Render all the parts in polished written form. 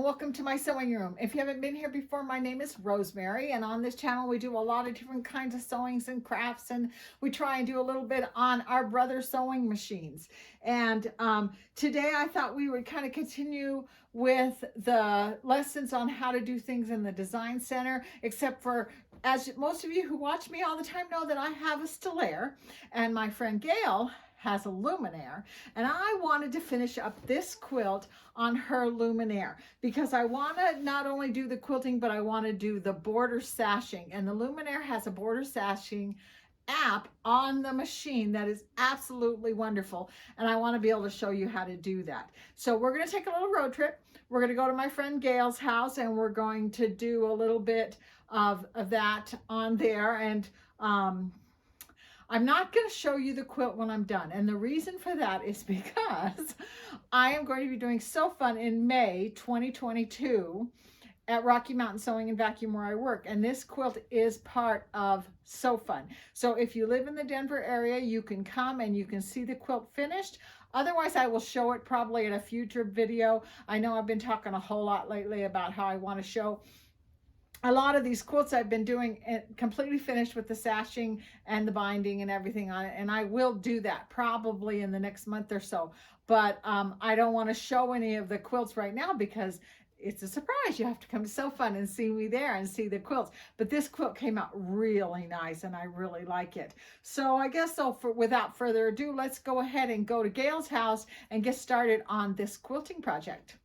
welcome to my sewing room. If you haven't been here before, my name is Rosemary, and on this channel we do a lot of different kinds of sewings and crafts, and we try and do a little bit on our brother sewing machines. And today I thought we would kind of continue with the lessons on how to do things in the design center, except for, as most of you who watch me all the time know, that I have a Luminaire, and my friend Gail has a Luminaire, and I wanted to finish up this quilt on her Luminaire because I want to not only do the quilting, but I want to do the border sashing. And the Luminaire has a border sashing app on the machine that is absolutely wonderful, and I want to be able to show you how to do that. So we're going to take a little road trip. We're going to go to my friend Gail's house, and we're going to do a little bit of that on there. And I'm not going to show you the quilt when I'm done. And the reason for that is because I am going to be doing Sew Fun in May 2022 at Rocky Mountain Sewing and Vacuum where I work. And this quilt is part of Sew Fun. So if you live in the Denver area, you can come and you can see the quilt finished. Otherwise, I will show it probably in a future video. I know I've been talking a whole lot lately about how I want to show a lot of these quilts I've been doing completely finished with the sashing and the binding and everything on it. And I will do that probably in the next month or so. But I don't want to show any of the quilts right now because it's a surprise. You have to come to Sew Fun and see me there and see the quilts. But this quilt came out really nice and I really like it. So I guess so, without further ado, let's go ahead and go to Gail's house and get started on this quilting project.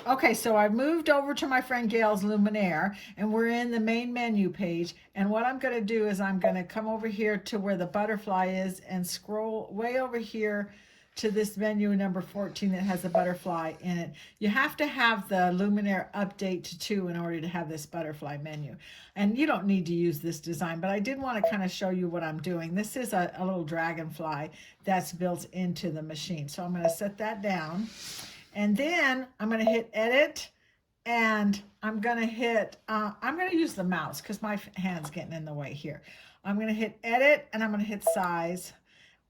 Okay, so I've moved over to my friend Gail's Luminaire, and we're in the main menu page. And what I'm going to do is I'm going to come over here to where the butterfly is and scroll way over here to this menu number 14 that has a butterfly in it. You have to have the Luminaire update to 2 in order to have this butterfly menu. And you don't need to use this design, but I did want to kind of show you what I'm doing. This is a little dragonfly that's built into the machine. So I'm going to set that down. And then I'm going to hit edit, and I'm going to hit, I'm going to use the mouse because my hand's getting in the way here. I'm going to hit edit, and I'm going to hit size.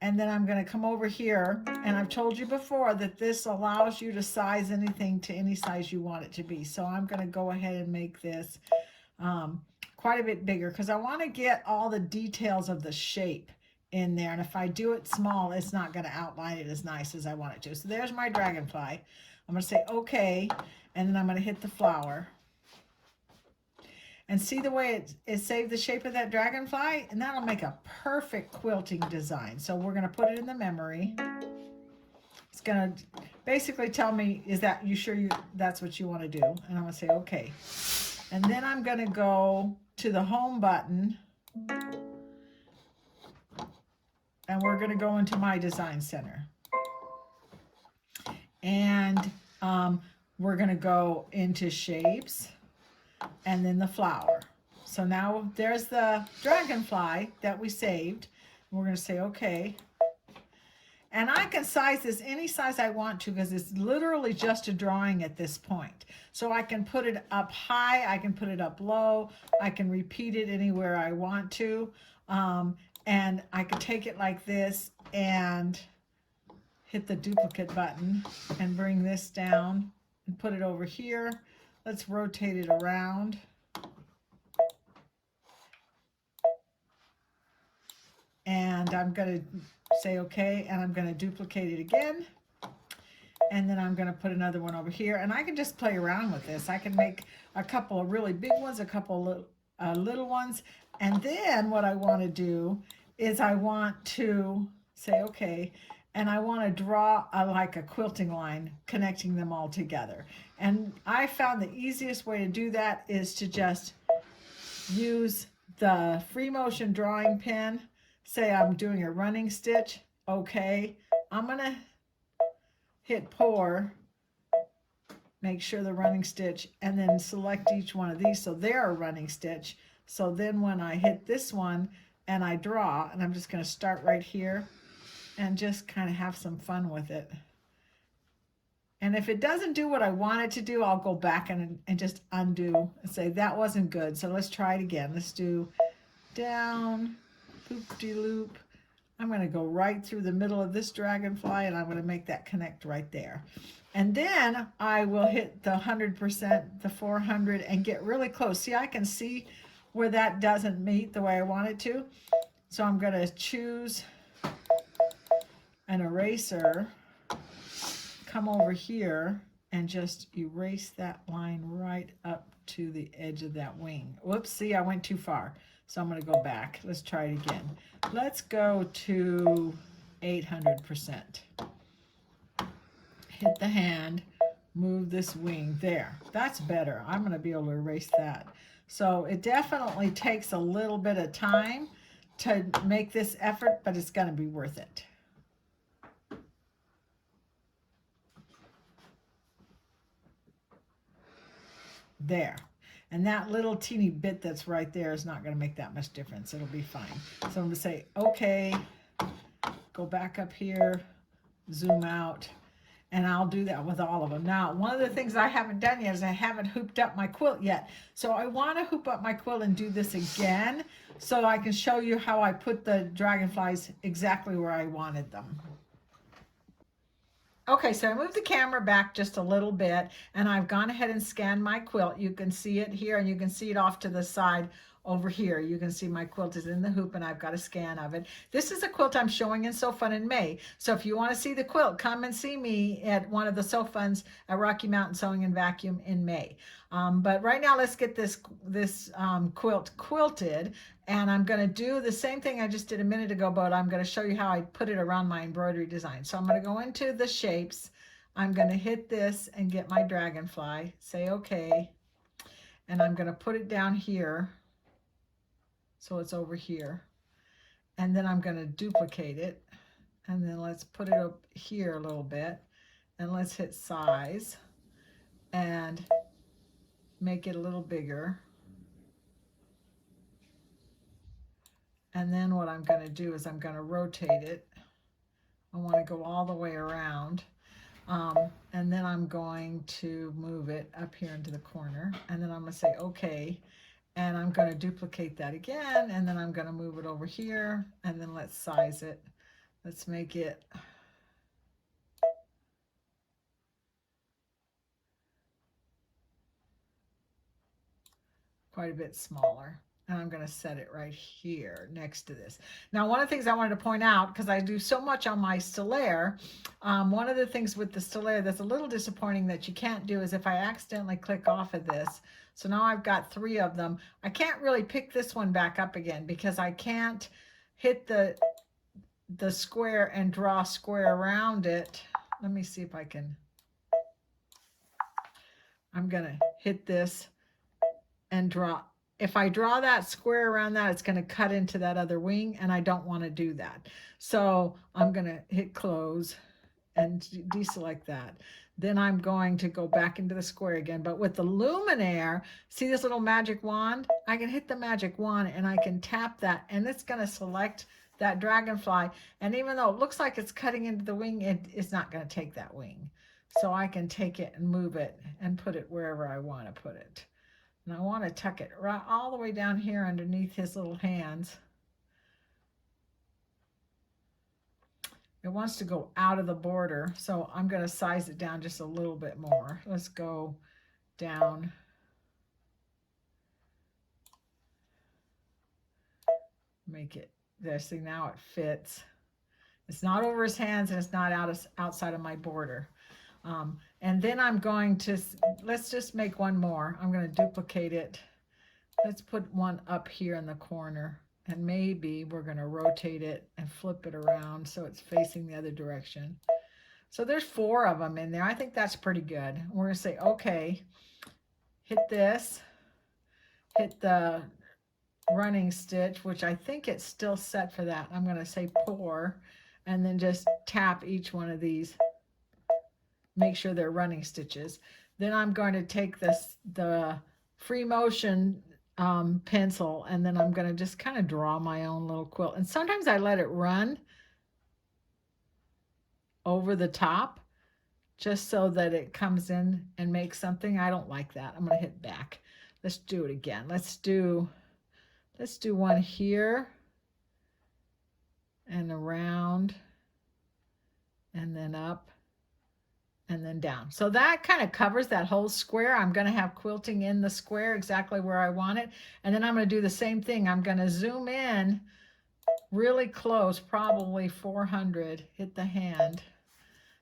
And then I'm going to come over here, and I've told you before that this allows you to size anything to any size you want it to be. So I'm going to go ahead and make this quite a bit bigger because I want to get all the details of the shape in there, and if I do it small, it's not going to outline it as nice as I want it to. So there's my dragonfly. I'm going to say okay, and then I'm going to hit the flower. And see the way it saved the shape of that dragonfly? And that'll make a perfect quilting design. So we're going to put it in the memory. It's going to basically tell me, is that you sure that's what you want to do? And I'm going to say okay. And then I'm going to go to the home button, and we're going to go into my design center. And we're going to go into shapes and then the flower. So now there's the dragonfly that we saved. We're going to say okay. And I can size this any size I want to because it's literally just a drawing at this point. So I can put it up high, I can put it up low, I can repeat it anywhere I want to. And I could take it like this and hit the duplicate button and bring this down and put it over here. Let's rotate it around. And I'm going to say okay, and I'm going to duplicate it again. And then I'm going to put another one over here. And I can just play around with this. I can make a couple of really big ones, a couple of little ones. And then what I want to do is I want to say okay, and I want to draw like a quilting line connecting them all together. And I found the easiest way to do that is to just use the free motion drawing pen. Say I'm doing a running stitch, okay. I'm going to hit pour, make sure the running stitch, and then select each one of these so they're a running stitch. So then when I hit this one and I draw, and I'm just going to start right here and just kind of have some fun with it. And if it doesn't do what I want it to do, I'll go back and just undo and say that wasn't good. So let's try it again. Let's do down, loop-de-loop, I'm going to go right through the middle of this dragonfly, and I'm going to make that connect right there. And then I will hit the 100%, the 400, and get really close. See, I can see where that doesn't meet the way I want it to. So I'm going to choose an eraser, come over here, and just erase that line right up to the edge of that wing. Whoops, see, I went too far. So I'm going to go back. Let's try it again. Let's go to 800%. Hit the hand, move this wing there. That's better. I'm going to be able to erase that. So it definitely takes a little bit of time to make this effort, but it's going to be worth it. There. And that little teeny bit that's right there is not going to make that much difference. It'll be fine. So I'm going to say, okay, go back up here, zoom out, and I'll do that with all of them. Now, one of the things I haven't done yet is I haven't hooped up my quilt yet. So I want to hoop up my quilt and do this again so I can show you how I put the dragonflies exactly where I wanted them. Okay, so I moved the camera back just a little bit, and I've gone ahead and scanned my quilt. You can see it here, and you can see it off to the side over here. You can see my quilt is in the hoop, and I've got a scan of it. This is a quilt I'm showing in Sew Fun in May. So if you want to see the quilt, come and see me at one of the Sew Funs at Rocky Mountain Sewing and Vacuum in May. But right now, let's get this quilt quilted. And I'm going to do the same thing I just did a minute ago, but I'm going to show you how I put it around my embroidery design. So I'm going to go into the shapes. I'm going to hit this and get my dragonfly, say okay, and I'm going to put it down here so it's over here. And then I'm going to duplicate it, and then let's put it up here a little bit, and let's hit size and make it a little bigger. And then what I'm going to do is I'm going to rotate it. I want to go all the way around. And then I'm going to move it up here into the corner. And then I'm going to say, okay. And I'm going to duplicate that again. And then I'm going to move it over here. And then let's size it. Let's make it quite a bit smaller. And I'm going to set it right here next to this. Now, one of the things I wanted to point out, because I do so much on my Stellaire, one of the things with the Stellaire that's a little disappointing that you can't do is if I accidentally click off of this, so now I've got 3 of them, I can't really pick this one back up again because I can't hit the square and draw a square around it. Let me see if I can. I'm going to hit this and draw. If I draw that square around that, it's going to cut into that other wing, and I don't want to do that. So I'm going to hit close and deselect that. Then I'm going to go back into the square again. But with the Luminaire, see this little magic wand? I can hit the magic wand and I can tap that, and it's going to select that dragonfly. And even though it looks like it's cutting into the wing, it's not going to take that wing. So I can take it and move it and put it wherever I want to put it. And I want to tuck it right all the way down here underneath his little hands. It wants to go out of the border, so I'm going to size it down just a little bit more. Let's go down. Make it there. See, now it fits. It's not over his hands, and it's not outside of my border. And then I'm going to, let's just make one more. I'm going to duplicate it. Let's put one up here in the corner, and maybe we're going to rotate it and flip it around so it's facing the other direction. So there's 4 of them in there. I think that's pretty good. We're going to say, okay, hit this, hit the running stitch, which I think it's still set for that. I'm going to say pour, and then just tap each one of these. Make sure they're running stitches. Then I'm going to take the free motion pencil, and then I'm going to just kind of draw my own little quilt. And sometimes I let it run over the top just so that it comes in and makes something. I don't like that. I'm going to hit back. Let's do it again. Let's do one here. and around and then up and then down. So that kind of covers that whole square. I'm going to have quilting in the square exactly where I want it. And then I'm going to do the same thing. I'm going to zoom in really close, probably 400, hit the hand,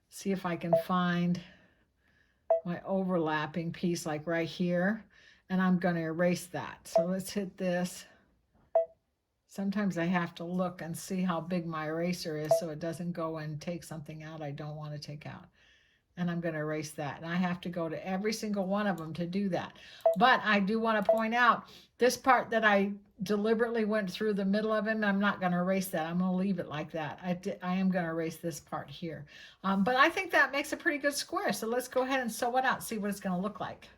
see if I can find my overlapping piece like right here. And I'm going to erase that. So let's hit this. Sometimes I have to look and see how big my eraser is so it doesn't go and take something out I don't want to take out. And I'm going to erase that. And I have to go to every single one of them to do that. But I do want to point out this part that I deliberately went through the middle of it. I'm not going to erase that. I'm going to leave it like that. I am going to erase this part here. But I think that makes a pretty good square. So let's go ahead and sew it out, see what it's going to look like.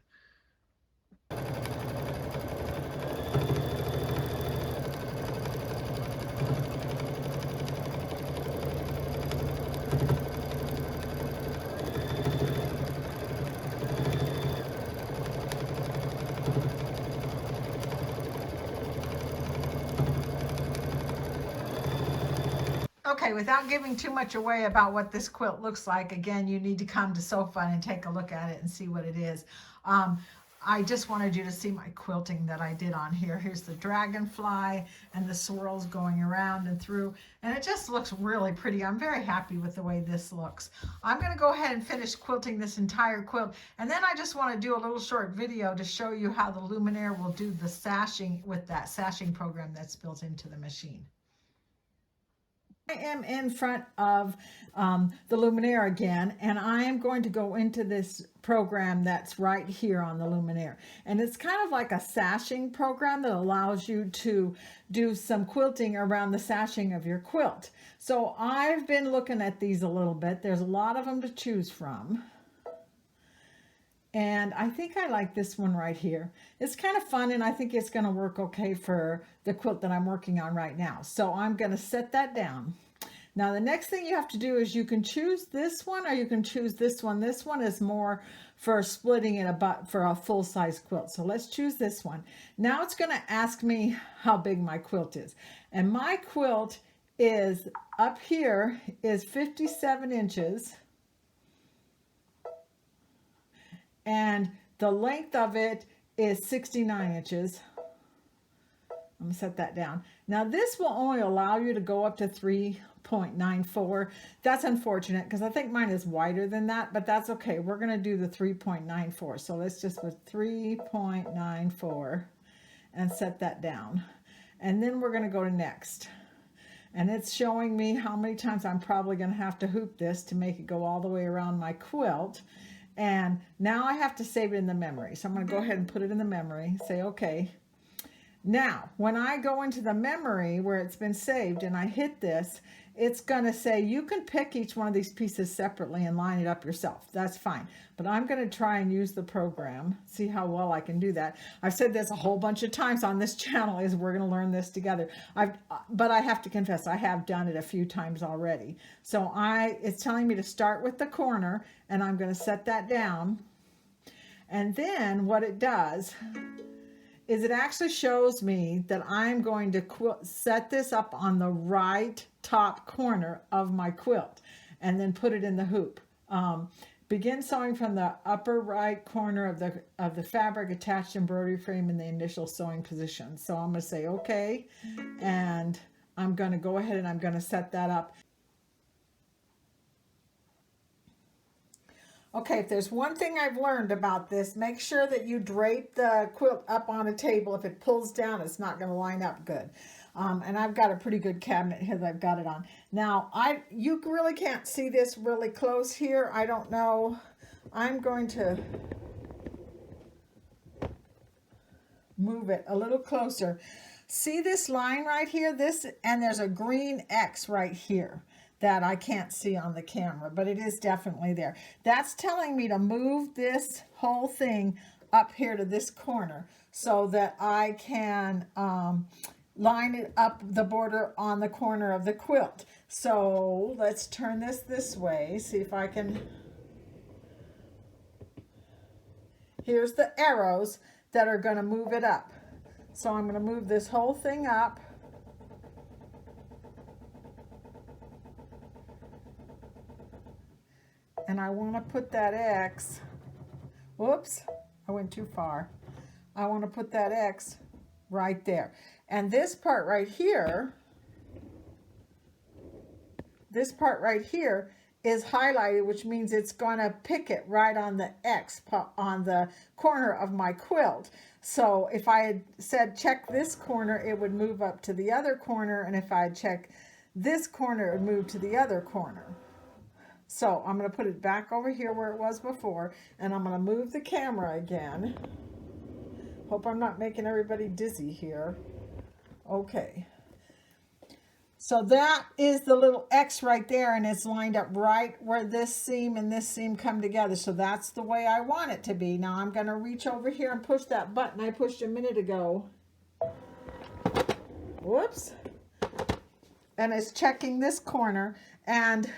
Okay, without giving too much away about what this quilt looks like, again, you need to come to Sew Fun and take a look at it and see what it is. I just wanted you to see my quilting that I did on here. Here's the dragonfly and the swirls going around and through, and it just looks really pretty. I'm very happy with the way this looks. I'm going to go ahead and finish quilting this entire quilt, and then I just want to do a little short video to show you how the Luminaire will do the sashing with that sashing program that's built into the machine. I am in front of the Luminaire again, and I am going to go into this program that's right here on the Luminaire. And it's kind of like a sashing program that allows you to do some quilting around the sashing of your quilt. So I've been looking at these a little bit. There's a lot of them to choose from. And I think I like this one right here. It's kind of fun, and I think it's going to work okay for the quilt that I'm working on right now. So I'm going to set that down. Now the next thing you have to do is you can choose this one or you can choose this one. This one is more for splitting it about for a full-size quilt. So let's choose this one. Now it's going to ask me how big my quilt is. And my quilt is up here is 57 inches. And the length of it is 69 inches. I'm going to set that down. Now this will only allow you to go up to 3.94. That's unfortunate because I think mine is wider than that, but that's okay. We're going to do the 3.94. So let's just put 3.94 and set that down. And then we're going to go to next. And it's showing me how many times I'm probably going to have to hoop this to make it go all the way around my quilt. And now I have to save it in the memory. So I'm going to go ahead and put it in the memory, say okay. Now, when I go into the memory where it's been saved and I hit this, it's going to say you can pick each one of these pieces separately and line it up yourself. That's fine. But I'm going to try and use the program, see how well I can do that. I've said this a whole bunch of times on this channel is we're going to learn this together. But I have to confess, I have done it a few times already. So it's telling me to start with the corner, and I'm going to set that down. And then what it does is it actually shows me that I'm going to set this up on the right top corner of my quilt and then put it in the hoop. Begin sewing from the upper right corner of the fabric attached embroidery frame in the initial sewing position. So I'm going to say okay, and I'm going to go ahead and I'm going to set that up. Okay, if there's one thing I've learned about this, make sure that you drape the quilt up on a table. If it pulls down, it's not going to line up good. And I've got a pretty good cabinet here that I've got it on. Now, you really can't see this really close here. I don't know. I'm going to move it a little closer. See this line right here? And there's a green X right here that I can't see on the camera, but it is definitely there. That's telling me to move this whole thing up here to this corner so that I can line it up the border on the corner of the quilt. So let's turn this way, see if I can. Here's the arrows that are going to move it up. So I'm going to move this whole thing up. And I want to put that X, whoops, I went too far. I want to put that X right there. And this part right here, is highlighted, which means it's going to pick it right on the X on the corner of my quilt. So if I had said check this corner, it would move up to the other corner. And if I had checked this corner, it would move to the other corner. So I'm going to put it back over here where it was before, and I'm going to move the camera again. Hope I'm not making everybody dizzy here. Okay. So that is the little X right there, and it's lined up right where this seam and this seam come together. So that's the way I want it to be. Now I'm going to reach over here and push that button I pushed a minute ago. Whoops. And it's checking this corner, and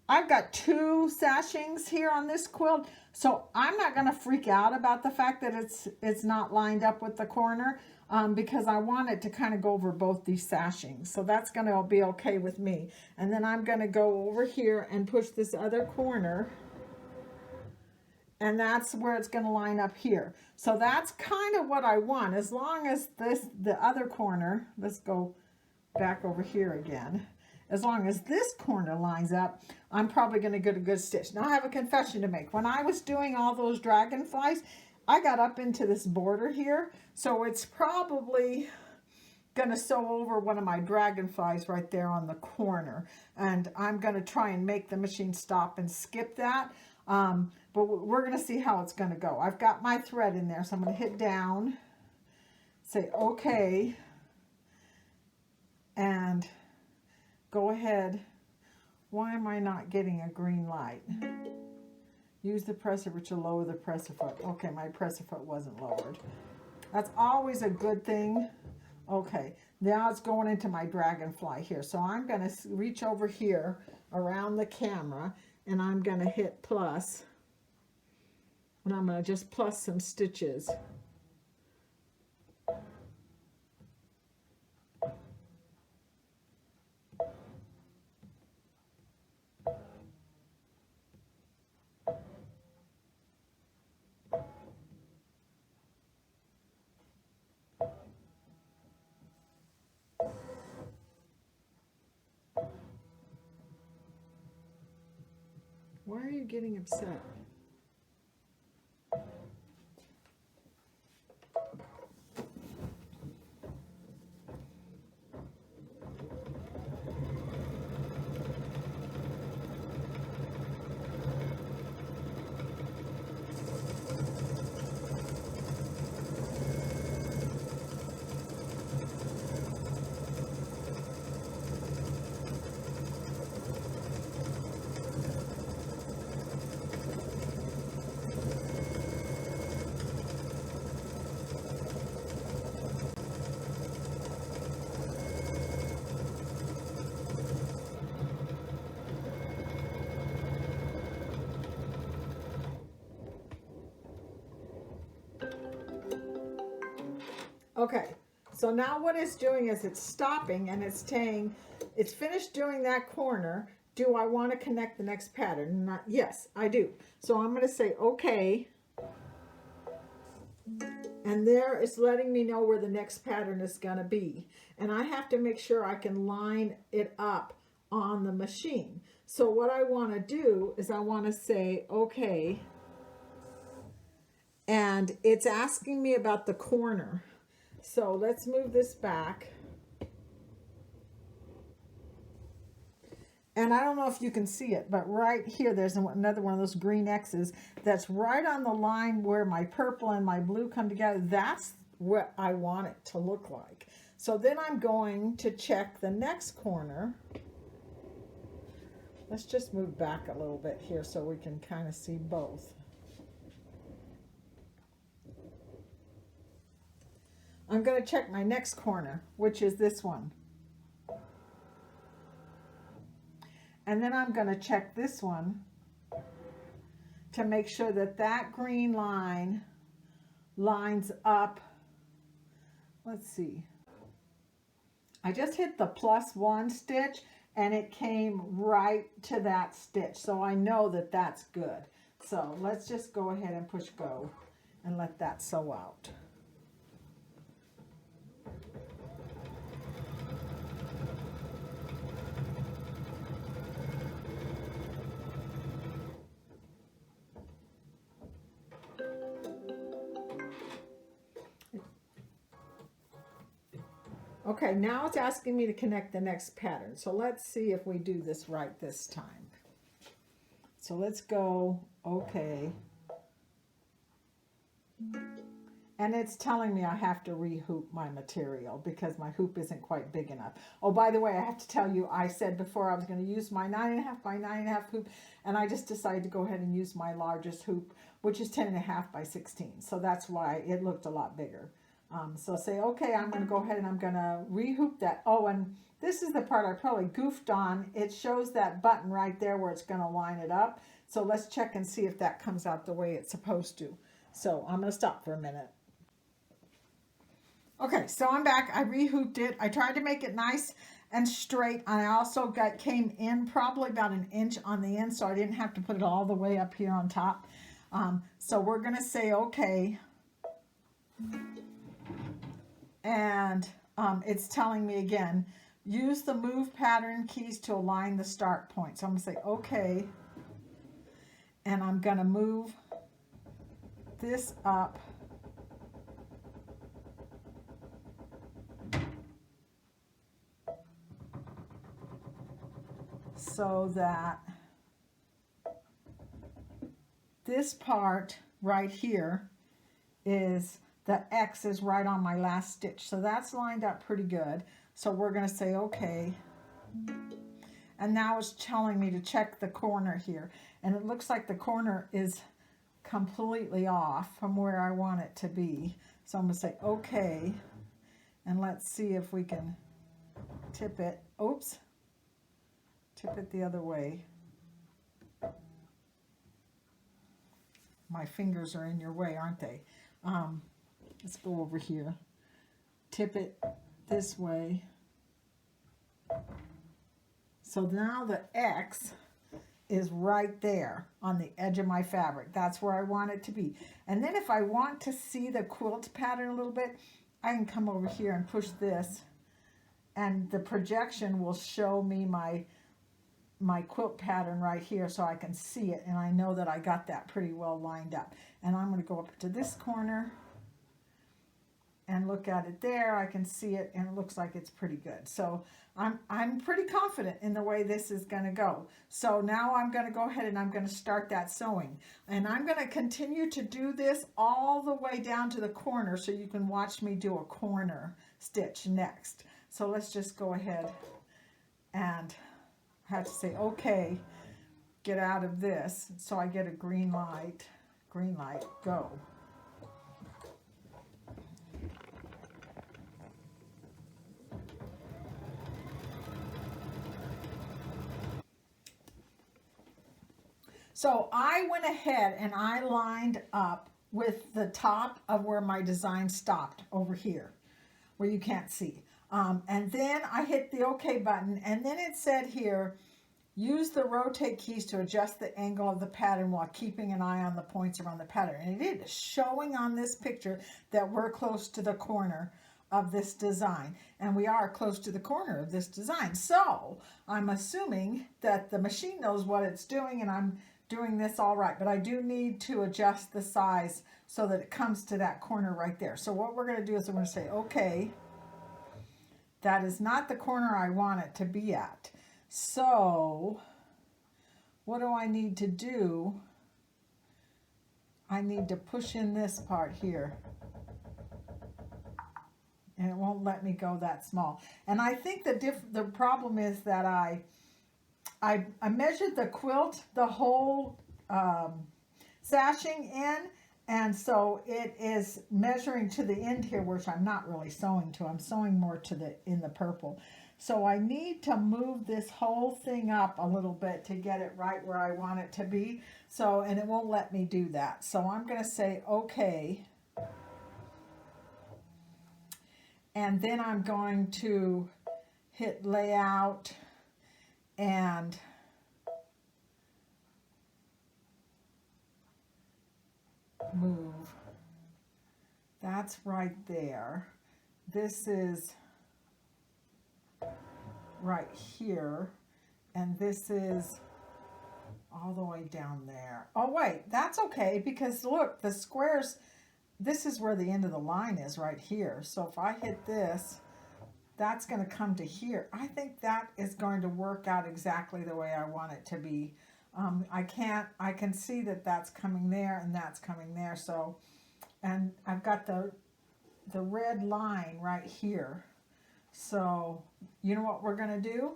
I've got 2 sashings here on this quilt, so I'm not going to freak out about the fact that it's not lined up with the corner, because I want it to kind of go over both these sashings. So that's going to be okay with me. And then I'm going to go over here and push this other corner, and that's where it's going to line up here. So that's kind of what I want, as long as the other corner, let's go back over here again. As long as this corner lines up, I'm probably going to get a good stitch. Now I have a confession to make. When I was doing all those dragonflies, I got up into this border here, so it's probably going to sew over one of my dragonflies right there on the corner. And I'm going to try and make the machine stop and skip that. But we're going to see how it's going to go. I've got my thread in there, so I'm going to hit down, say okay, and go ahead. Why am I not getting a green light? Use the presser to lower the presser foot. Okay, my presser foot wasn't lowered. That's always a good thing. Okay, now it's going into my dragonfly here. So I'm going to reach over here around the camera, and I'm going to hit plus. And I'm going to just plus some stitches. Why are you getting upset? Okay, so now what it's doing is it's stopping, and it's saying it's finished doing that corner. Do I want to connect the next pattern? Not, yes, I do. So I'm going to say okay. And there it's letting me know where the next pattern is going to be. And I have to make sure I can line it up on the machine. So what I want to do is I want to say okay. And it's asking me about the corner. So let's move this back. And I don't know if you can see it, but right here, there's another one of those green X's that's right on the line where my purple and my blue come together. That's what I want it to look like. So then I'm going to check the next corner. Let's just move back a little bit here so we can kind of see both. I'm going to check my next corner, which is this one. And then I'm going to check this one to make sure that that green line lines up. Let's see. I just hit the +1 stitch and it came right to that stitch. So I know that that's good. So let's just go ahead and push go and let that sew out. Okay, now it's asking me to connect the next pattern. So let's see if we do this right this time. So let's go, okay. And it's telling me I have to re-hoop my material because my hoop isn't quite big enough. Oh, by the way, I have to tell you, I said before I was going to use my 9.5 by 9.5 hoop, and I just decided to go ahead and use my largest hoop, which is 10.5 by 16. So that's why it looked a lot bigger. So say, okay, I'm going to go ahead and I'm going to re-hoop that. Oh, and this is the part I probably goofed on. It shows that button right there where it's going to line it up. So let's check and see if that comes out the way it's supposed to. So I'm going to stop for a minute. Okay, so I'm back. I re-hooped it. I tried to make it nice and straight. And I also came in probably about 1 inch on the end, so I didn't have to put it all the way up here on top. So we're going to say okay. And it's telling me again, use the move pattern keys to align the start point. So I'm going to say okay. And I'm going to move this up so that this part right here is, the X is right on my last stitch. So that's lined up pretty good. So we're going to say okay. And now it's telling me to check the corner here. And it looks like the corner is completely off from where I want it to be. So I'm going to say okay. And let's see if we can tip it. Oops. Tip it the other way. My fingers are in your way, aren't they? Let's go over here. Tip it this way. So now the X is right there on the edge of my fabric. That's where I want it to be. And then if I want to see the quilt pattern a little bit, I can come over here and push this, and the projection will show me my quilt pattern right here so I can see it, and I know that I got that pretty well lined up. And I'm going to go up to this corner and look at it there. I can see it, and it looks like it's pretty good. So I'm pretty confident in the way this is going to go. So now I'm going to go ahead and I'm going to start that sewing. And I'm going to continue to do this all the way down to the corner so you can watch me do a corner stitch next. So let's just go ahead and I have to say, okay, get out of this. So I get a green light, go. So I went ahead and I lined up with the top of where my design stopped over here, where you can't see. And then I hit the OK button, and then it said here, use the rotate keys to adjust the angle of the pattern while keeping an eye on the points around the pattern. And it is showing on this picture that we're close to the corner of this design. And we are close to the corner of this design. So I'm assuming that the machine knows what it's doing, and I'm doing this all right. But I do need to adjust the size so that it comes to that corner right there. So what we're going to do is we're going to say, okay, that is not the corner I want it to be at. So what do I need to do? I need to push in this part here. And it won't let me go that small. And I think the problem is that I measured the quilt, the whole sashing in, and so it is measuring to the end here, which I'm not really sewing to. I'm sewing more to in the purple. So I need to move this whole thing up a little bit to get it right where I want it to be. So, and it won't let me do that. So I'm going to say okay. And then I'm going to hit layout, and move. That's right there. This is right here, and this is all the way down there. Oh wait, that's okay, because look, the squares, this is where the end of the line is, right here. So if I hit this, that's going to come to here. I think that is going to work out exactly the way I want it to be. I can see that that's coming there and that's coming there. So, and I've got the red line right here. So you know what we're going to do?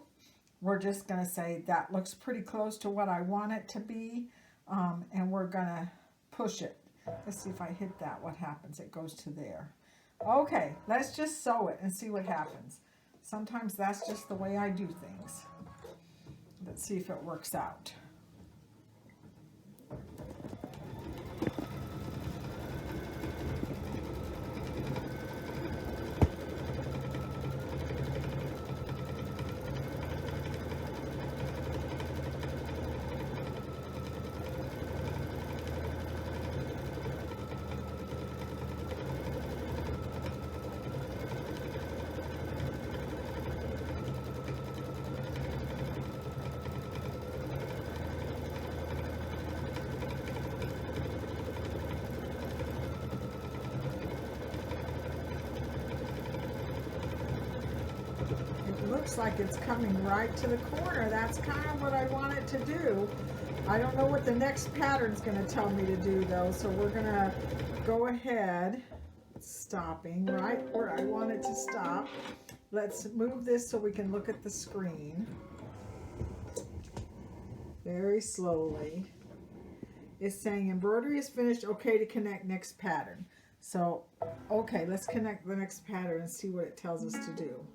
We're just going to say that looks pretty close to what I want it to be, and we're going to push it. Let's see if I hit that, what happens. It goes to there. Okay, let's just sew it and see what happens. Sometimes that's just the way I do things. Let's see if it works out. Looks like it's coming right to the corner. That's kind of what I want it to do. I don't know what the next pattern's going to tell me to do though, so we're going to go ahead, stopping right where I want it to stop. Let's move this so we can look at the screen very slowly. It's saying embroidery is finished, okay to connect next pattern. So okay, let's connect the next pattern and see what it tells us to do.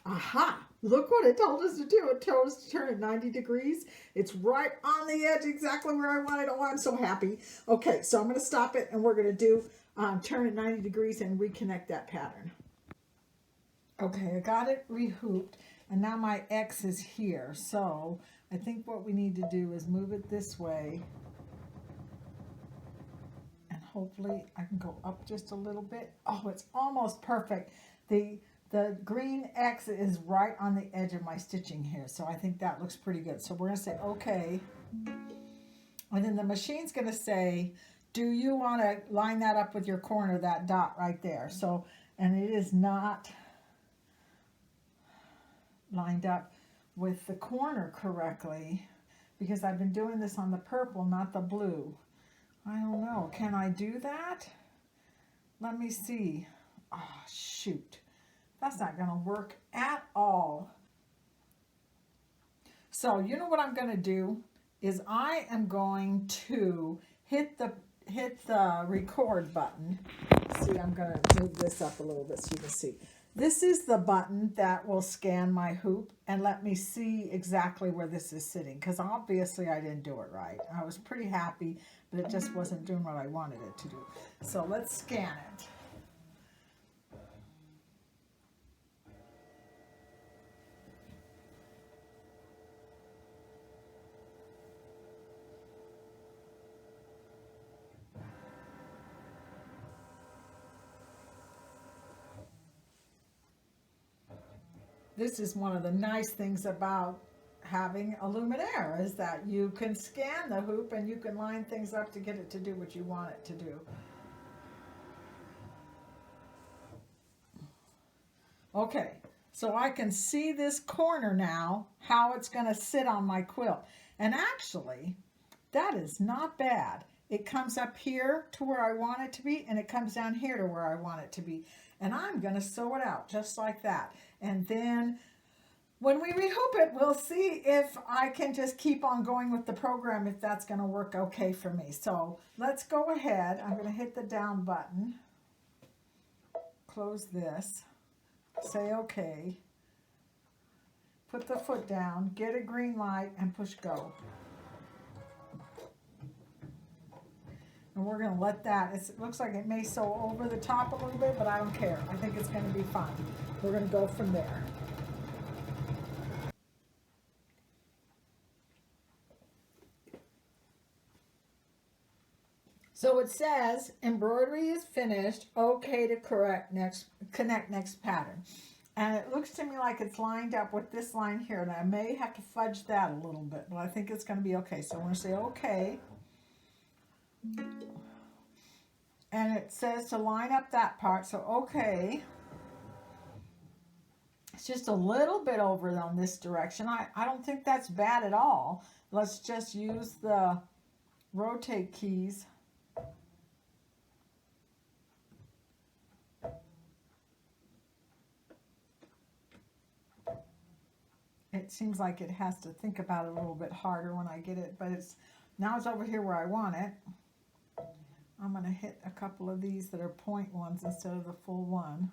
Aha! Look what it told us to do. It told us to turn it 90 degrees. It's right on the edge, exactly where I want it. Oh, I'm so happy. Okay, so I'm going to stop it, and we're going to do turn it 90 degrees and reconnect that pattern. Okay, I got it rehooped, and now my X is here. So I think what we need to do is move it this way, and hopefully I can go up just a little bit. Oh, it's almost perfect. The green X is right on the edge of my stitching here, so I think that looks pretty good. So we're going to say okay, and then the machine's going to say, do you want to line that up with your corner, that dot right there? So, and it is not lined up with the corner correctly because I've been doing this on the purple, not the blue. I don't know. Can I do that? Let me see. Oh, shoot. That's not going to work at all. So you know what I'm going to do is I am going to hit the record button. See, I'm going to move this up a little bit so you can see. This is the button that will scan my hoop and let me see exactly where this is sitting, because obviously I didn't do it right. I was pretty happy, but it just wasn't doing what I wanted it to do. So let's scan it. This is one of the nice things about having a Luminaire, is that you can scan the hoop and you can line things up to get it to do what you want it to do. Okay, so I can see this corner now, how it's going to sit on my quilt. And actually, that is not bad. It comes up here to where I want it to be, and it comes down here to where I want it to be. And I'm going to sew it out just like that. And then when we rehoop it, we'll see if I can just keep on going with the program, if that's going to work okay for me. So let's go ahead. I'm going to hit the down button, close this, say okay, put the foot down, get a green light, and push go. And we're going to let that, it looks like it may sew over the top a little bit, but I don't care. I think it's going to be fine. We're going to go from there. So it says embroidery is finished, okay to connect next pattern. And it looks to me like it's lined up with this line here, and I may have to fudge that a little bit, but I think it's going to be okay. So I'm going to say okay. And it says to line up that part, so okay. It's just a little bit over on this direction. I don't think that's bad at all. Let's just use the rotate keys. It seems like it has to think about it a little bit harder when I get it, but now it's over here where I want it. I'm going to hit a couple of these that are point ones instead of the full one.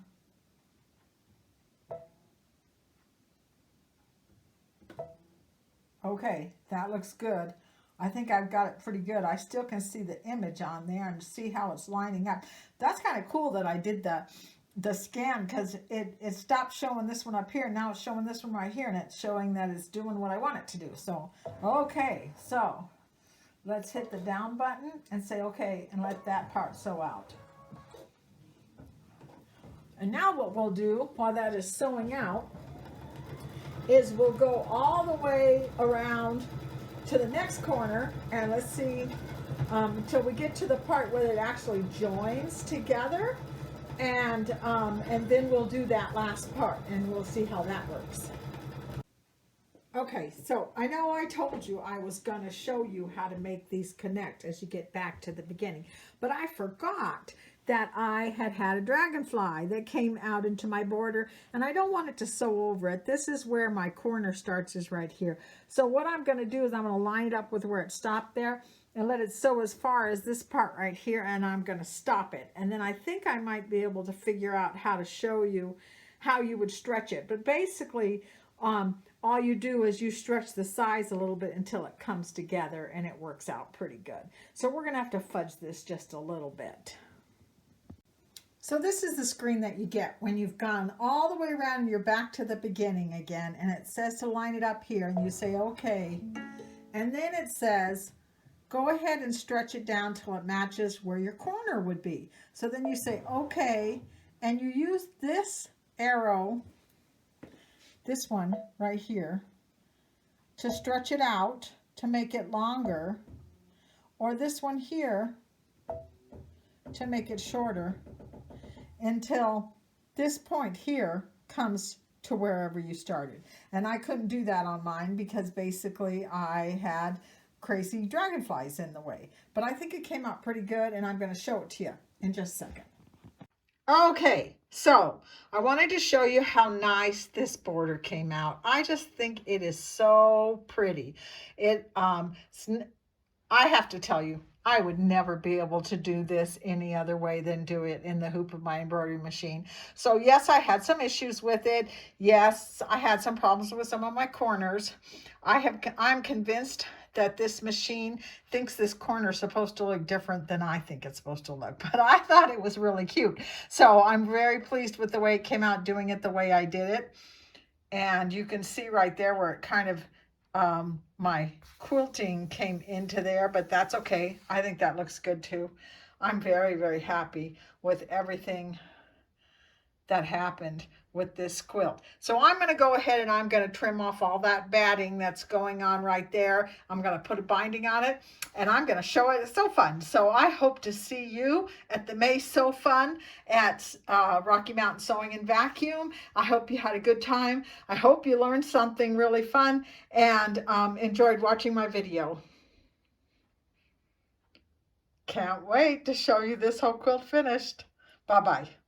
Okay, that looks good. I think I've got it pretty good. I still can see the image on there and see how it's lining up. That's kind of cool that I did the scan, because it stopped showing this one up here. Now it's showing this one right here, and it's showing that it's doing what I want it to do. So, okay, so let's hit the down button and say okay and let that part sew out. And now what we'll do while that is sewing out is we'll go all the way around to the next corner, and let's see until we get to the part where it actually joins together, and then we'll do that last part and we'll see how that works. Okay, so I know I told you I was going to show you how to make these connect as you get back to the beginning, but I forgot that I had a dragonfly that came out into my border, and I don't want it to sew over it. This is where my corner starts, is right here. So what I'm going to do is I'm going to line it up with where it stopped there and let it sew as far as this part right here, and I'm going to stop it. And then I think I might be able to figure out how to show you how you would stretch it. But basically, all you do is you stretch the size a little bit until it comes together, and it works out pretty good. So we're going to have to fudge this just a little bit. So this is the screen that you get when you've gone all the way around and you're back to the beginning again, and it says to line it up here, and you say okay, and then it says go ahead and stretch it down till it matches where your corner would be. So then you say okay, and you use this arrow, this one right here, to stretch it out to make it longer, or this one here to make it shorter, until this point here comes to wherever you started. And I couldn't do that on mine because basically I had crazy dragonflies in the way. But I think it came out pretty good, and I'm going to show it to you in just a second. Okay, so I wanted to show you how nice this border came out. I just think it is so pretty. I have to tell you, I would never be able to do this any other way than do it in the hoop of my embroidery machine. So yes, I had some issues with it. Yes, I had some problems with some of my corners. I'm convinced that this machine thinks this corner is supposed to look different than I think it's supposed to look, but I thought it was really cute. So I'm very pleased with the way it came out, doing it the way I did it. And you can see right there where it kind of my quilting came into there, but that's okay. I think that looks good too. I'm very, very happy with everything that happened with this quilt. So I'm going to go ahead and I'm going to trim off all that batting that's going on right there. I'm going to put a binding on it, and I'm going to show it. It's so fun. So I hope to see you at the May Sew Fun at Rocky Mountain Sewing and Vacuum. I hope you had a good time. I hope you learned something really fun and enjoyed watching my video. Can't wait to show you this whole quilt finished. Bye-bye.